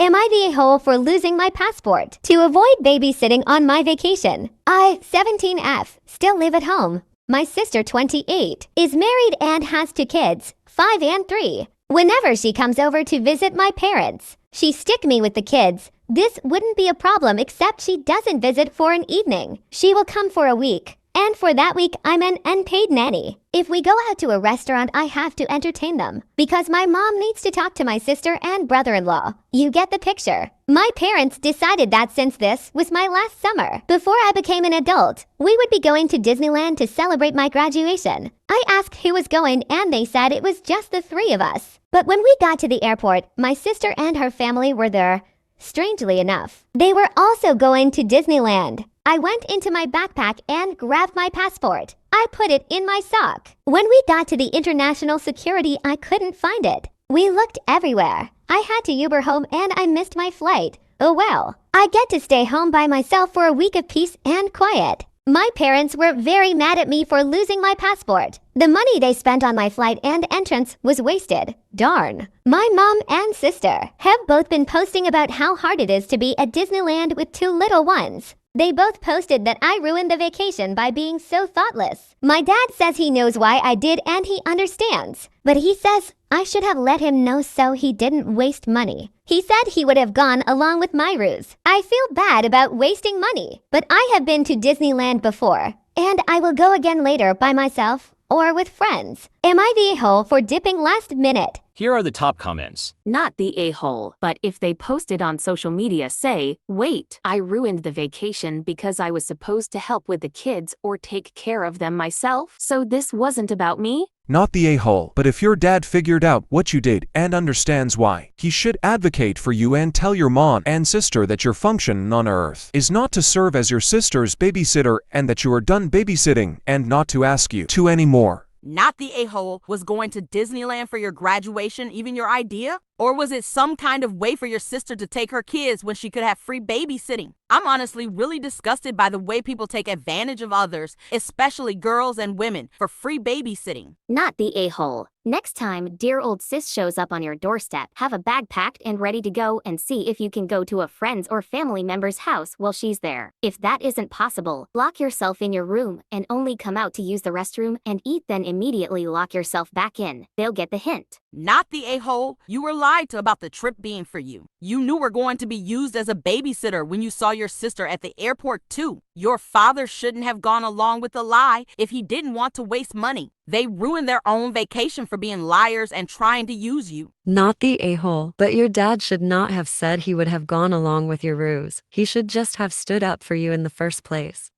Am I the a-hole for losing my passport to avoid babysitting on my vacation? I, 17F, still live at home. My sister, 28, is married and has 2 kids, 5 and 3. Whenever she comes over to visit my parents, she stick me with the kids. This wouldn't be a problem except she doesn't visit for an evening. She will come for a week. And for that week, I'm an unpaid nanny. If we go out to a restaurant, I have to entertain them because my mom needs to talk to my sister and brother-in-law. You get the picture. My parents decided that since this was my last summer, before I became an adult, we would be going to Disneyland to celebrate my graduation. I asked who was going and they said it was just the 3 of us. But when we got to the airport, my sister and her family were there. Strangely enough, they were also going to Disneyland. I went into my backpack and grabbed my passport. I put it in my sock. When we got to the international security, I couldn't find it. We looked everywhere. I had to Uber home and I missed my flight. Oh well. I get to stay home by myself for a week of peace and quiet. My parents were very mad at me for losing my passport. The money they spent on my flight and entrance was wasted. Darn. My mom and sister have both been posting about how hard it is to be at Disneyland with 2 little ones. They both posted that I ruined the vacation by being so thoughtless. My dad says he knows why I did and he understands. But he says I should have let him know so he didn't waste money. He said he would have gone along with my ruse. I feel bad about wasting money, but I have been to Disneyland before, and I will go again later by myself or with friends. Am I the a-hole for dipping last minute? Here are the top comments. Not the a-hole, but if they posted on social media, say, wait, I ruined the vacation because I was supposed to help with the kids or take care of them myself, so this wasn't about me? Not the a-hole, but if your dad figured out what you did and understands why, he should advocate for you and tell your mom and sister that your function on Earth is not to serve as your sister's babysitter and that you are done babysitting and not to ask you to anymore. Not the a-hole was going to Disneyland for your graduation even your idea? Or was it some kind of way for your sister to take her kids when she could have free babysitting? I'm honestly really disgusted by the way people take advantage of others, especially girls and women, for free babysitting. Not the a-hole. Next time dear old sis shows up on your doorstep, have a bag packed and ready to go and see if you can go to a friend's or family member's house while she's there. If that isn't possible, lock yourself in your room and only come out to use the restroom and eat, then immediately lock yourself back in. They'll get the hint. Not the a-hole. You were lied to about the trip being for you. You knew we're going to be used as a babysitter when you saw your sister at the airport too. Your father shouldn't have gone along with the lie if he didn't want to waste money. They ruined their own vacation for being liars and trying to use you. Not the a-hole, but your dad should not have said he would have gone along with your ruse. He should just have stood up for you in the first place.